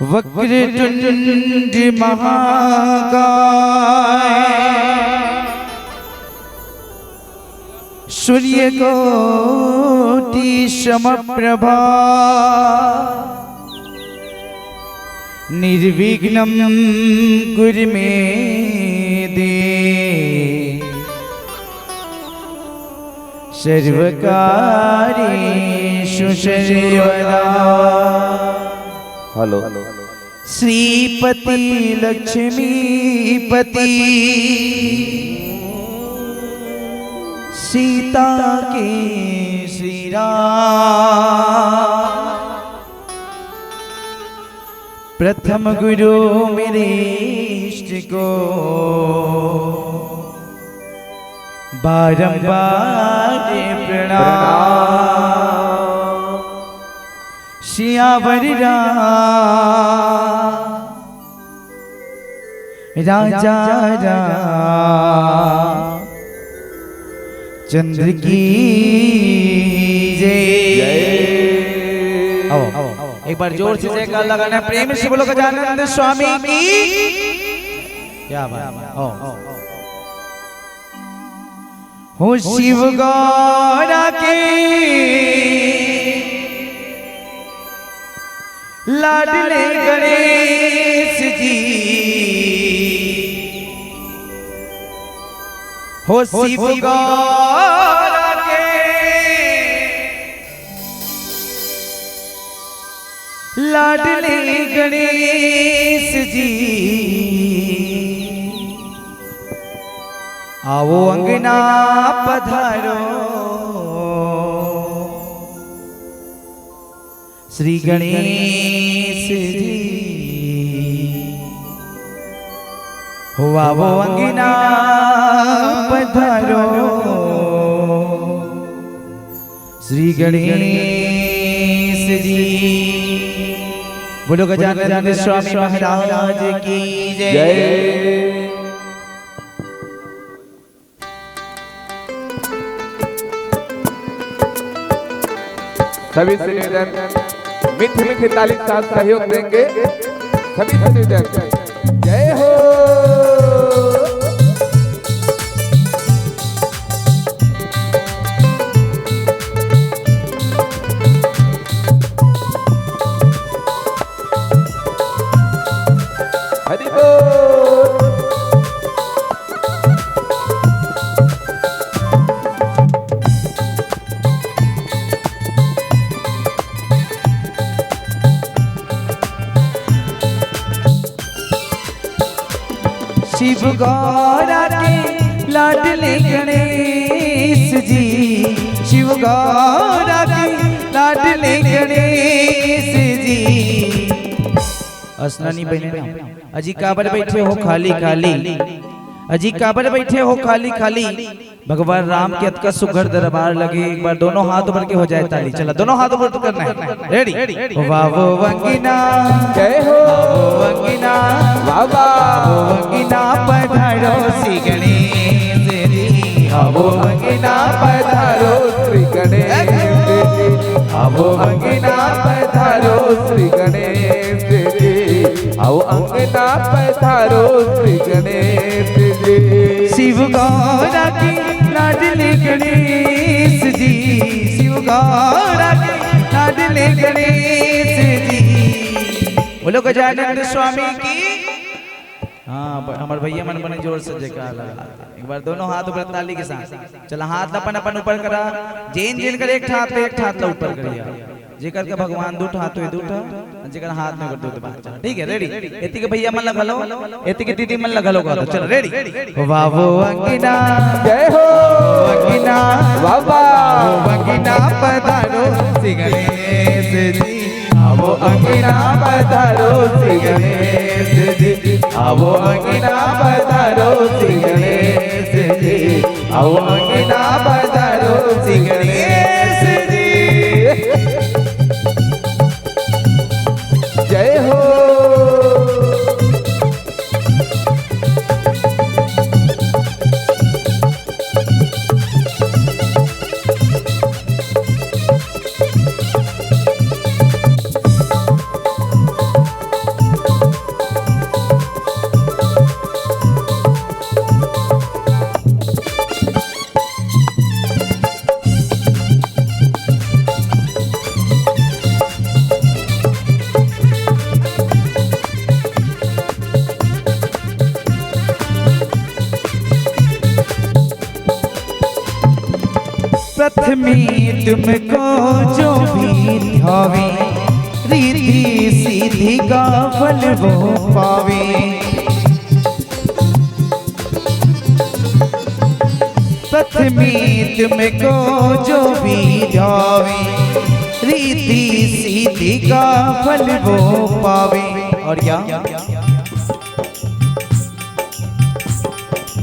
वक्रतुंड महाकाय सूर्यकोटि समप्रभा निर्विघ्नं कुरु मे देव सर्वकार्येषु सर्वदा। हेलो श्रीपति लक्ष्मीपति सीता के श्री राम प्रथम गुरु मेरे इष्ट को बारंबार प्रणाम। सियावर राजा चंद्र की जय। एक बार जोर से जयकार लगाना, प्रेम से बोलो गजानंद स्वामी की। क्या बात हो शिव गौरा के लाडले गणेश जी, हो शिव गौरा के लाडले गणेश जी, आओ अंगना पधारो श्री गणेश जी, हो आओ अंगना पधारो श्री गणेश जी। बोलो गजानन स्वामी महाराज की जय। सभी से निवेदन मीठे मीठे ताली के साथ सहयोग देंगे। सभी से निवेदन जय हो। हरि बोल। शिव गौरा के लाडले गणेश जी, शिव गौरा के लाडले गणेश जी। असनानी बहने अजी काबर बैठे हो खाली खाली, अजी काबर बैठे हो खाली खाली। भगवान राम के अत का सुघर दरबार लगे। एक बार दोनों हाथ ऊपर के हो जाए ताली। चला दोनों हाथ ऊपर तो करना है। रेडी वावो वंगिना जय हो। वंगिना बाबा वंगिना पधारो श्री गणेश जी, आवो वंगिना पधारो श्री गणेश जी, आवो वंगिना पधारो श्री गणेश जी, आओ अंगना पधारो श्री गणेश जी। शिव गौरा की लाडले गणेश जी, शिव गौरा की लाडले गणेश जी। बोलो गजानन स्वामी की। हाँ हमारे भैया मन बने जोर से जयकार लगा। एक बार दोनों हाथ ऊपर ताली के साथ। चला हाथ अपन अपन ऊपर करा। जेन जेन कर एक हाथ ला ऊपर करिया। जेकर के भगवान दूठ हाथ हुए दूठ, जेकर हाथ में कर दो बात। ठीक है रेडी। एती के भैया मन लगलो, एती के दीदी मन लगलो का। तो चलो रेडी वावो अंगिना जय हो। अंगिना बाबा अंगिना पधारो श्री गणेश जी, आवो अंगिना पधारो श्री गणेश जी, आवो अंगिना पधारो श्री गणेश जी, आओ अंगिना पधारो श्री गणेश जी। जय हो। पथ में तुमको जो भी ध्यावे, रीति सीधी का फल वो पावे। पथ में तुमको जो भी ध्यावे, रीति सीधी का फल वो पावे। और क्या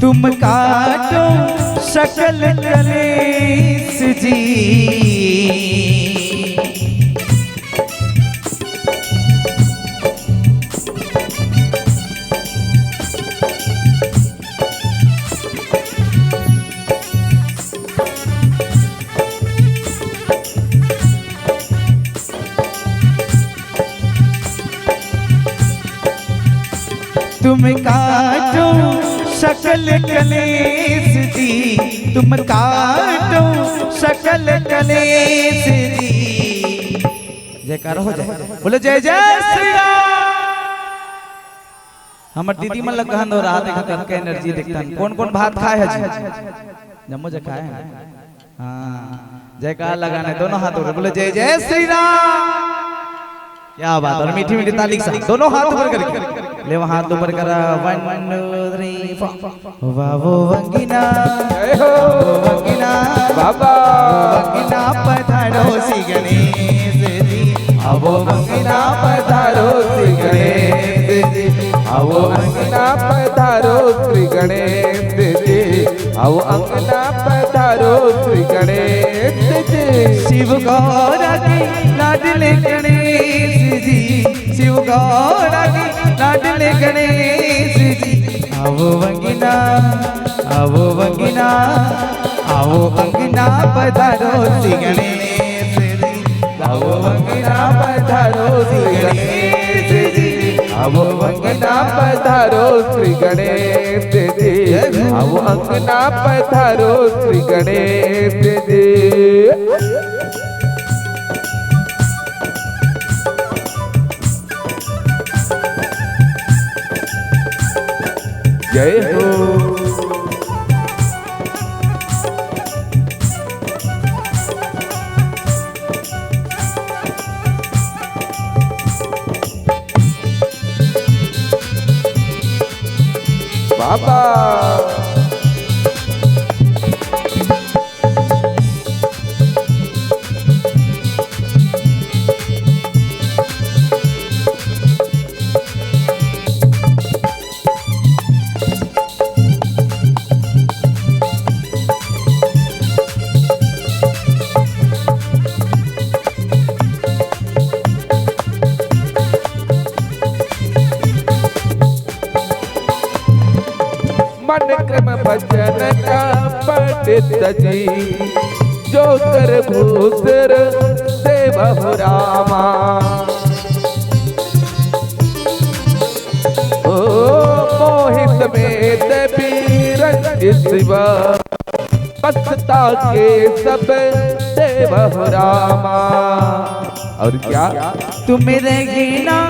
तुम काटो सकल कलेश जी, तुम काटो सकल कलेश जी, तुम काटो सकल कलेश जी। जयकार हो जाए, बोले जय जय श्री राम। हमर दीदी मन लग गहन हो रहा देखा करके एनर्जी देखता है। कौन कौन भात खाए है जी? जम्मू जे खाए हैं। हाँ जयकार लगाने दोनों हाथ ऊपर, बोले जय जय श्री राम। क्या बात। और मीठी मीठी ताली के साथ दोनों हाथ ऊपर करके ले, वहां हाथ ऊपर करा 1 2 3 4। वावो वंगिना जय हो वंगिना बाबा, वंगिना पधारो श्री गणेश जी, आवो वंगिना पधारो श्री गणेश जी, आवो अंगना पधारो श्री गणेश जी, आवो अंगना पधारो श्री गणेश जी। शिव गौरा की लाडले गणेश जी, शिव गौरा की लाडले गणेश जी। आवो वंगिना आवो वंगिना, आवो अंगना पधारो श्री गणेश जी, आवो अंगना पधारो श्री गणेश जी, आवो अंगना पधारो श्री गणेश जी, आवो अंगना पधारो श्री गणेश जी। जय हो बाबा। मन क्रम भजन का पंडित जी, जो कर भूसर देवहु रामा। ओ मोहित में देवी रंग शिवा, पसता के सब देवहु रामा। और क्या तुम रहेना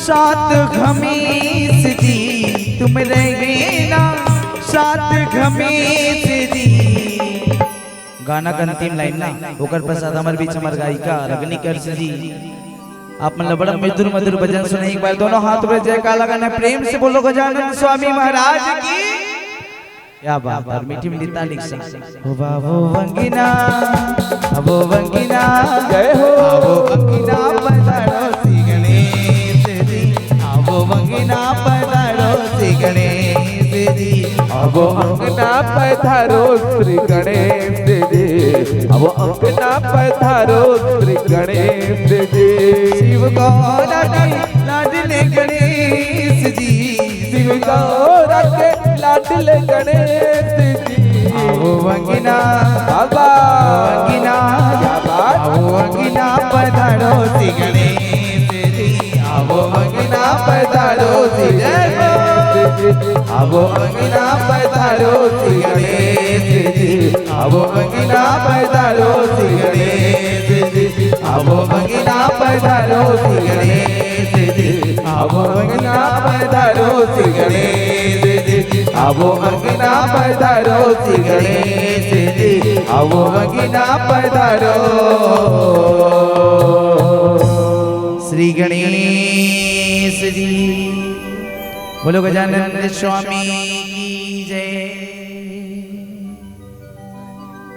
सात घमीस जी, तुम रहेना सात घमीस जी। गाना का अंतिम लाइन ना होकर प्रसाद हमारे बीच हमारे गायिका रगनिकर जी, आप मतलब बड़ा मधुर मधुर भजन सुने। एक बार दोनों हाथ में जयकार लगाना, प्रेम से बोलो गजानन स्वामी महाराज की। क्या बात। और मीठी मीठी ताली से हो बाबो वंगिना, अबो वंगिना, जय हो आवो वंगिना पधारो श्री गणेश जी, आवो वंगिना पधारो श्री गणेश जी, आवो अंगना पधारो श्री गणेश जी, आवो अंगना पधारो श्री गणेश जी। शिव गौरा के लाडले गणेश जी, शिव गौरा के लाडले गणेश जी। आवो वंगिना बाबा वंगिना, आवो वंगिना पधारो श्री गणेश जी, आवो वंगिना पधारो श्री गणेश जी, आवो वंगिना पधारो श्री गणेश जी, आवो वंगिना पधारो श्री गणेश जी, आवो वंगिना पधारो श्री गणेश जी, आवो वंगिना पधारो श्री गणेश जी, आवो अंगना पधारो श्री गणेश जी, आवो अंगना पधारो श्री गणेश जी। बोलो गजानन स्वामी